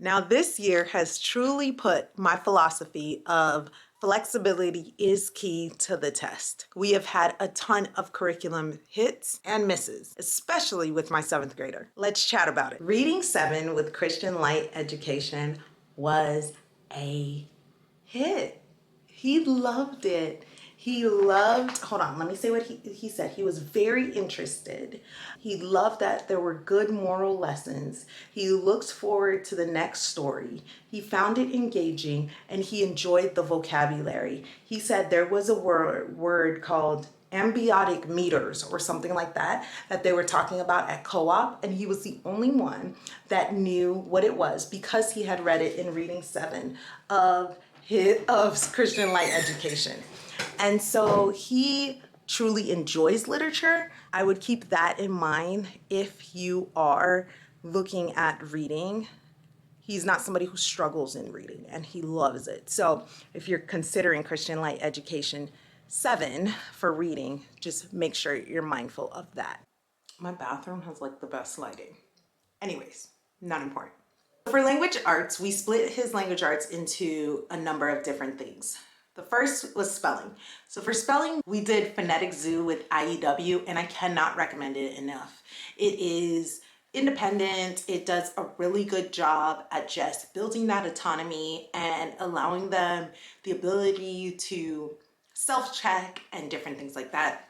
Now, this year has truly put my philosophy of flexibility is key to the test. We have had a ton of curriculum hits and misses, especially with my 7th grader. Let's chat about it. Reading 7 with Christian Light Education was a hit. He loved it. Hold on, let me say what he said. He was very interested. He loved that there were good moral lessons. He looks forward to the next story. He found it engaging and he enjoyed the vocabulary. He said there was a word called ambiotic meters or something like that they were talking about at co-op, and he was the only one that knew what it was because he had read it in reading 7 of Christian Light Education. And so he truly enjoys literature. I would keep that in mind if you are looking at reading. He's not somebody who struggles in reading, and he loves it. So if you're considering Christian Light Education 7 for reading, just make sure you're mindful of that. My bathroom has like the best lighting. Anyways, not important. For language arts, we split his language arts into a number of different things. The first was spelling. So for spelling, we did Phonetic Zoo with IEW, and I cannot recommend it enough. It is independent. It does a really good job at just building that autonomy and allowing them the ability to self-check and different things like that.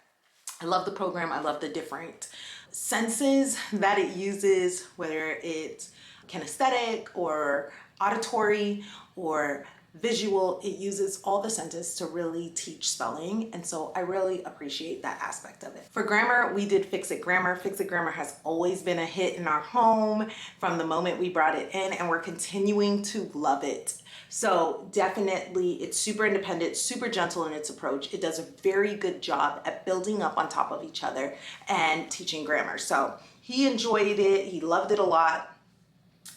I love the program. I love the different senses that it uses, whether it's kinesthetic or auditory or visual. It uses all the senses to really teach spelling, and so I really appreciate that aspect of it. For grammar, we did Fix It Grammar. Fix It Grammar has always been a hit in our home from the moment we brought it in, and we're continuing to love it. So definitely, it's super independent, super gentle in its approach. It does a very good job at building up on top of each other and teaching grammar. So he enjoyed it. He loved it a lot.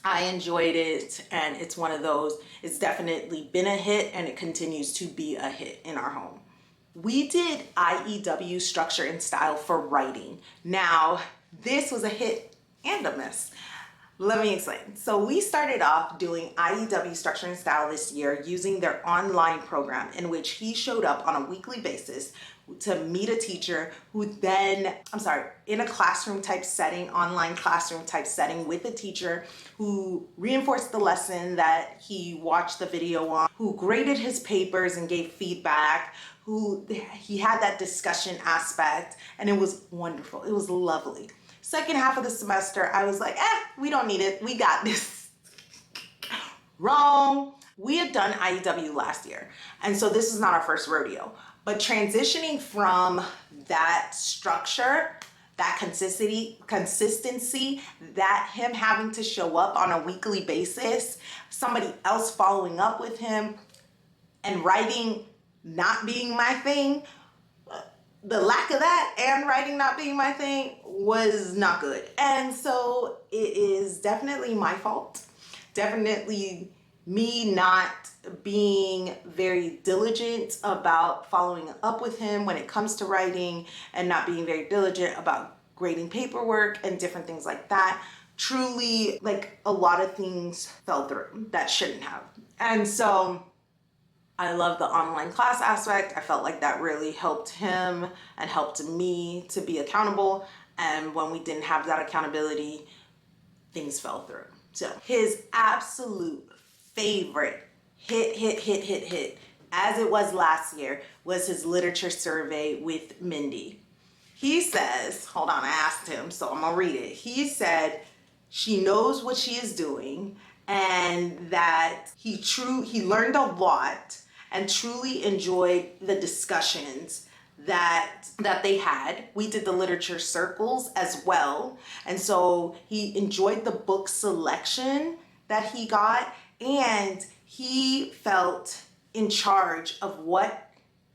I enjoyed it, and it's one of those, it's definitely been a hit, and it continues to be a hit in our home. We did IEW structure and style for writing. Now, this was a hit and a miss. Let me explain. So we started off doing IEW structure and style this year using their online program, in which he showed up on a weekly basis to meet a teacher who then, in a classroom type setting, online classroom type setting with a teacher who reinforced the lesson that he watched the video on, who graded his papers and gave feedback, he had that discussion aspect, and it was wonderful. It was lovely. Second half of the semester, I was like, we don't need it. We got this. Wrong. We had done IEW last year, and so this is not our first rodeo. But transitioning from that structure, that consistency, that him having to show up on a weekly basis, somebody else following up with him, and writing not being my thing, the lack of that and writing not being my thing was not good. And so it is definitely my fault. Definitely me not being very diligent about following up with him when it comes to writing, and not being very diligent about grading paperwork and different things like that. Truly, like, a lot of things fell through that shouldn't have. And so I love the online class aspect. I felt like that really helped him and helped me to be accountable. And when we didn't have that accountability, things fell through. So his absolute favorite hit, as it was last year, was his literature survey with Mindy. He says, hold on, I asked him, so I'm gonna read it. He said she knows what she is doing, and that he learned a lot and truly enjoyed the discussions that they had. We did the literature circles as well, and so he enjoyed the book selection that he got, and he felt in charge of what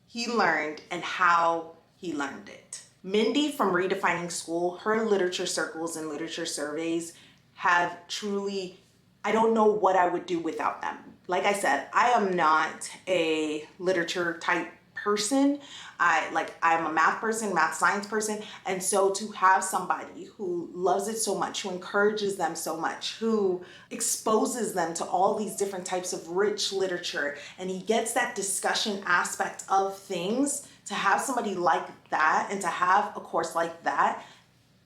he learned and how he learned it. Mindy from Redefining School, her literature circles and literature surveys have truly, I don't know what I would do without them. Like I said, I am not a literature type person. I'm a math person, math science person. And so to have somebody who loves it so much, who encourages them so much, who exposes them to all these different types of rich literature, and he gets that discussion aspect of things, to have somebody like that and to have a course like that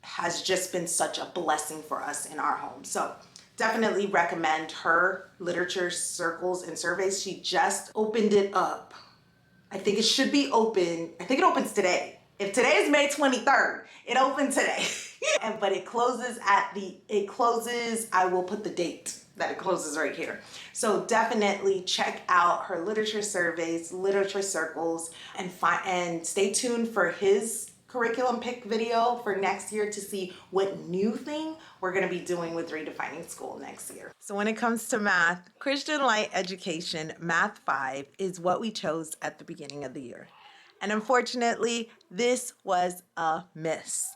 has just been such a blessing for us in our home. So definitely recommend her literature circles and surveys. She just opened it up. I think it should be open. I think it opens today. If today is May 23rd, it opened today. But it closes I will put the date that it closes right here. So definitely check out her literature surveys, literature circles, and stay tuned for his curriculum pick video for next year to see what new thing we're going to be doing with Redefining School next year. So when it comes to math, Christian Light Education Math 5 is what we chose at the beginning of the year. And unfortunately, this was a miss.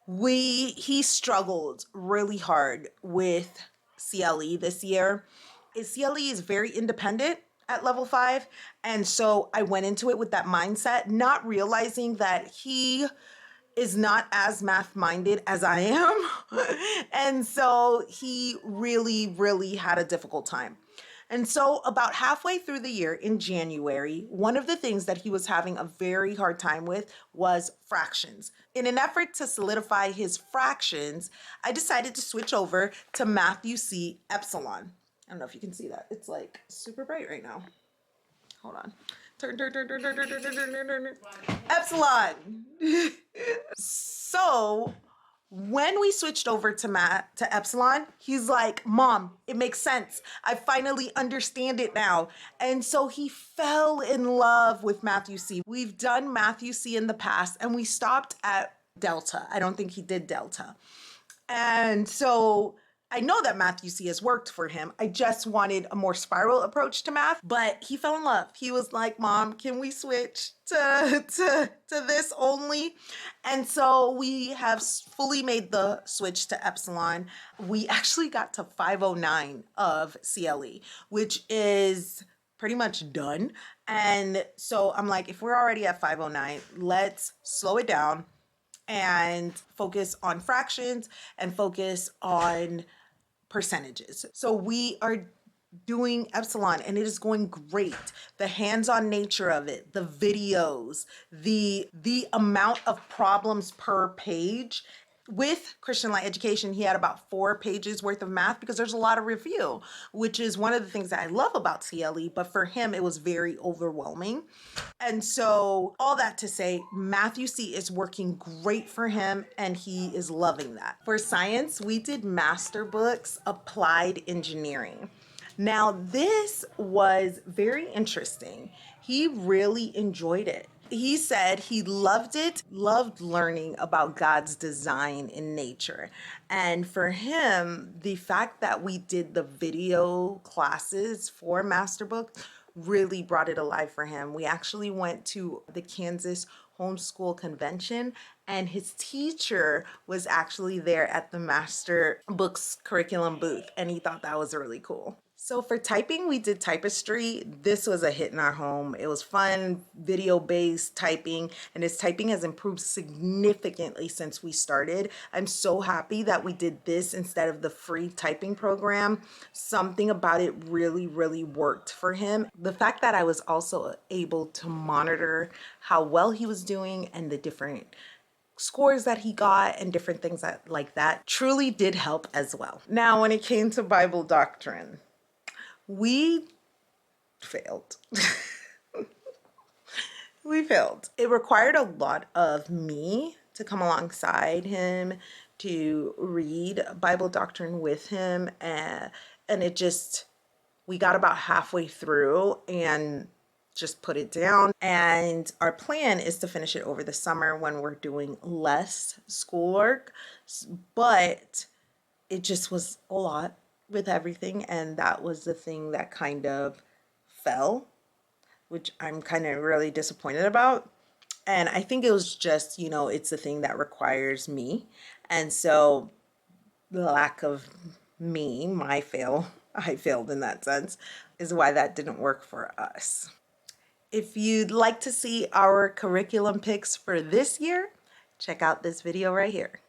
He struggled really hard with CLE this year. CLE is very independent at level 5, and so I went into it with that mindset, not realizing that he is not as math minded as I am. And so he really had a difficult time. And so about halfway through the year in January, one of the things that he was having a very hard time with was fractions. In an effort to solidify his fractions, I decided to switch over to Math UC Epsilon. I don't know if you can see that. It's like super bright right now. Hold on. Turn. Epsilon. So when we switched over to Epsilon, he's like, Mom, it makes sense. I finally understand it now. And so he fell in love with Math UC. We've done Math UC in the past and we stopped at Delta. I don't think he did Delta. And so I know that Math UC has worked for him. I just wanted a more spiral approach to math, but he fell in love. He was like, Mom, can we switch to this only? And so we have fully made the switch to Epsilon. We actually got to 509 of CLE, which is pretty much done. And so I'm like, if we're already at 509, let's slow it down and focus on fractions and focus on percentages. So we are doing Epsilon and it is going great. The hands-on nature of it, the videos, the amount of problems per page. With Christian Light Education, he had about 4 pages worth of math because there's a lot of review, which is one of the things that I love about CLE, but for him, it was very overwhelming. And so all that to say, Math UC is working great for him and he is loving that. For science, we did master books, applied engineering. Now, this was very interesting. He really enjoyed it. He said he loved it, loved learning about God's design in nature. And for him, the fact that we did the video classes for Masterbook really brought it alive for him. We actually went to the Kansas Homeschool convention and his teacher was actually there at the Master Books curriculum booth and he thought that was really cool. So for typing, we did typistry. This was a hit in our home. It was fun, video-based typing, and his typing has improved significantly since we started. I'm so happy that we did this instead of the free typing program. Something about it really worked for him. The fact that I was also able to monitor how well he was doing and the different scores that he got and different things like that truly did help as well. Now, when it came to Bible doctrine, we failed. We failed. It required a lot of me to come alongside him, to read Bible doctrine with him, and we got about halfway through and just put it down. And our plan is to finish it over the summer when we're doing less schoolwork, but it just was a lot with everything, and that was the thing that kind of fell, which I'm kind of really disappointed about. And I think it was just, it's the thing that requires me. And so the lack of me, I failed in that sense, is why that didn't work for us. If you'd like to see our curriculum picks for this year, check out this video right here.